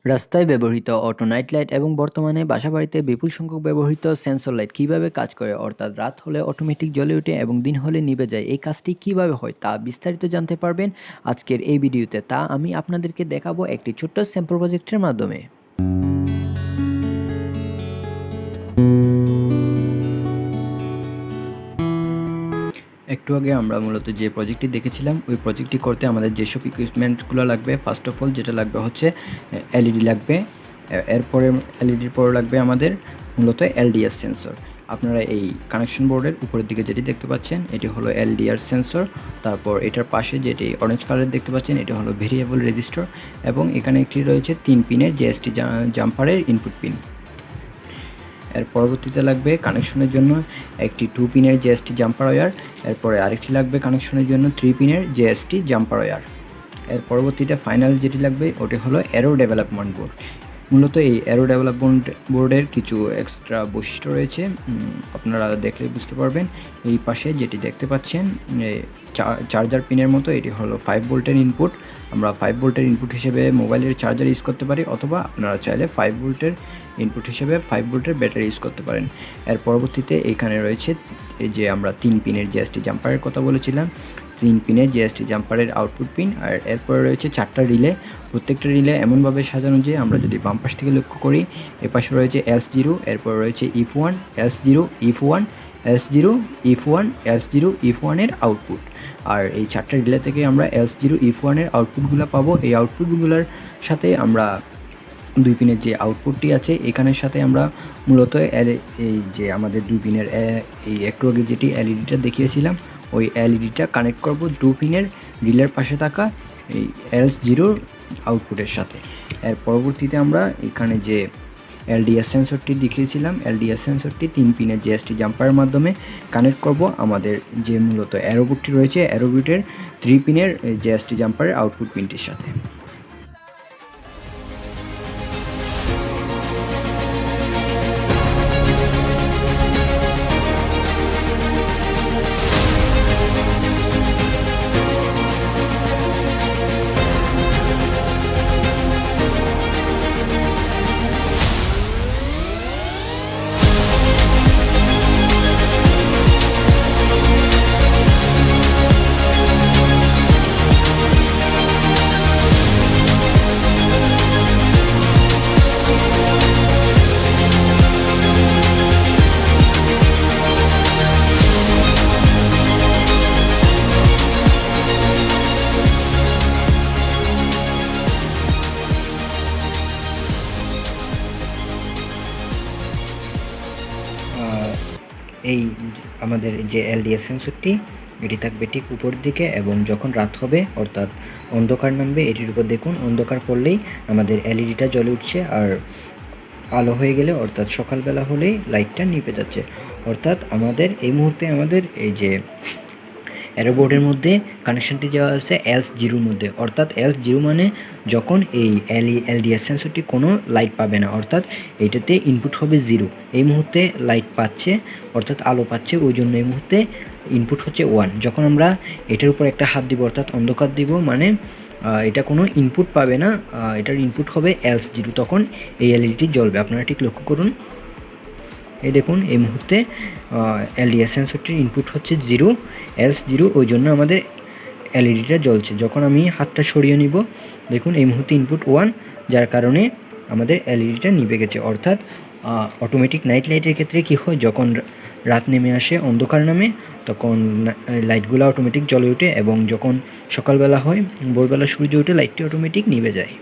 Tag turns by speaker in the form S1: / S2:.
S1: রাস্তায় ব্যবহৃত auto night light এবং বর্তমানে বাসাবাড়িতে বিপুল সংখ্যক ব্যবহৃত সেন্সর লাইট কিভাবে কাজ করে, অর্থাৎ রাত হলে অটোমেটিক জ্বলে ওঠে এবং দিন হলে নিভে যায়। এই কাজটি কিভাবে হয় তা বিস্তারিত জানতে পারবেন আজকের এই ভিডিওতে। তা আমি আপনাদেরকে দেখাবো একটি ছোট্ট স্যাম্পল প্রজেক্টের মাধ্যমে। একটু আগে আমরা মূলত যে প্রজেক্টটি দেখেছিলাম, ওই প্রজেক্টটি করতে আমাদের যেসব ইকুইপমেন্টগুলো লাগবে, ফার্স্ট অফ অল যেটা লাগবে হচ্ছে এলইডি লাগবে। এরপরে এলইডির পরে লাগবে আমাদের মূলত এলডিআর সেন্সর। আপনারা এই কানেকশন বোর্ডের উপরের দিকে যেটি দেখতে পাচ্ছেন এটি হলো এলডিআর সেন্সর। তারপর এটার পাশে যেটি অরেঞ্জ কালারের দেখতে পাচ্ছেন এটি হলো ভেরিয়েবল রেজিস্টার, এবং এখানে একটি রয়েছে 3 পিনের জিএসটি জাম্পারের ইনপুট পিন। এর পরবর্তীতে লাগবে কানেকশনের জন্য একটি 2 পিনের জিএসটি জাম্পার ওয়্যার। এরপরে আরেকটি লাগবে কানেকশনের জন্য 3 পিনের জিএসটি জাম্পার ওয়্যার। এর পরবর্তীতে ফাইনাল যেটি লাগবে ওটি হলো অ্যারো ডেভেলপমেন্ট বোর্ড। মূলত এই অ্যারো ডেভেলপমেন্ট বোর্ডের কিছু এক্সট্রা বৈশিষ্ট্য রয়েছে, আপনারা দেখলে বুঝতে পারবেন। এই পাশে যেটি দেখতে পাচ্ছেন চার্জার পিনের মতো, এটি হলো 5 ভোল্টের ইনপুট। আমরা 5 ভোল্টের ইনপুট হিসেবে মোবাইলের চার্জার ইউজ করতে পারি, অথবা আপনারা চাইলে 5 ভোল্টের ইনপুট হিসেবে 5 ভোল্টের ব্যাটারি ইউজ করতে পারেন। এর পরবর্তীতে এখানে রয়েছে এই যে আমরা 3 পিনের জিএসটি জাম্পারের কথা বলেছিলাম, 3 পিনের জিএসটি জাম্পারের আউটপুট পিন। আর এরপরে রয়েছে 4টা রিলে। প্রত্যেকটা রিলে এমনভাবে সাজানো যে আমরা যদি বাম পাশ থেকে লক্ষ্য করি, এপাশে রয়েছে S0, এরপর রয়েছে if1 S0 if1 S0 if1 S0 if1 এর আউটপুট। আর এই 4টা রিলে থেকে আমরা S0 if1 এর আউটপুটগুলো পাবো। এই আউটপুটগুলোর সাথে আমরা 2 পিনের যে আউটপুটটি আছে এখানের সাথে আমরা মূলত এই যে আমাদের 2 পিনের এই একটু আগে যেটি এলইডিটা দেখিয়েছিলাম ওই এলইডিটা কানেক্ট করব 2 পিনের রিলের পাশে থাকা এই S0 আউটপুটের সাথে। এর পরবর্তীতে আমরা এখানে যে এলডিআর সেন্সরটি দেখিয়েছিলাম, এলডিআর সেন্সরটি 3 পিনের জিএসটি জাম্পারের মাধ্যমে কানেক্ট করব আমাদের যে মূলত অ্যারোবিটটি রয়েছে, অ্যারোবিটের 3 পিনের জিএসটি জাম্পারের আউটপুট পিনটির সাথে। এই আমাদের যে এলডিআর সেন্সরটি এটি থাকবে ঠিক উপর দিকে, এবং যখন রাত হবে অর্থাৎ অন্ধকার নামবে এটির উপর দেখুন অন্ধকার পড়লেই আমাদের এলইডিটা জ্বলে উঠছে, আর আলো হয়ে গেলে অর্থাৎ সকালবেলা হলেই লাইটটা নিভে যাচ্ছে। অর্থাৎ আমাদের এই মুহূর্তে আমাদের এই যে অ্যারো বোর্ডের মধ্যে কানেকশনটি দেওয়া আছে S0 মধ্যে, অর্থাৎ S0 মানে যখন এই এলডিআর সেন্সরটি কোনো লাইট পাবে না, অর্থাৎ এইটাতে ইনপুট হবে 0। এই মুহূর্তে লাইট পাচ্ছে অর্থাৎ আলো পাচ্ছে, ওই জন্য এই মুহূর্তে ইনপুট হচ্ছে 1। যখন আমরা এটার উপর একটা হাত দিব অর্থাৎ অন্ধকার দিব, মানে এটা কোনো ইনপুট পাবে না, এটার ইনপুট হবে S0, তখন এই এলইডিটি জ্বলবে। আপনারা ঠিক লক্ষ্য করুন, এই দেখুন এই মুহূর্তে এলডিআর সেন্সরটির ইনপুট হচ্ছে 0 S0, ওই জন্য আমাদের এলইডিটা জ্বলছে। যখন আমি হাতটা সরিয়ে নিব দেখুন এই মুহূর্তে ইনপুট 1, যার কারণে আমাদের এলইডিটা নিভে গেছে। অর্থাৎ অটোমেটিক নাইট লাইটের ক্ষেত্রে কী হয়, যখন রাত নেমে আসে অন্ধকার নামে তখন লাইটগুলো অটোমেটিক জ্বলে ওঠে, এবং যখন সকালবেলা হয় ভোরবেলা সূর্য ওঠে লাইটটি অটোমেটিক নিভে যায়।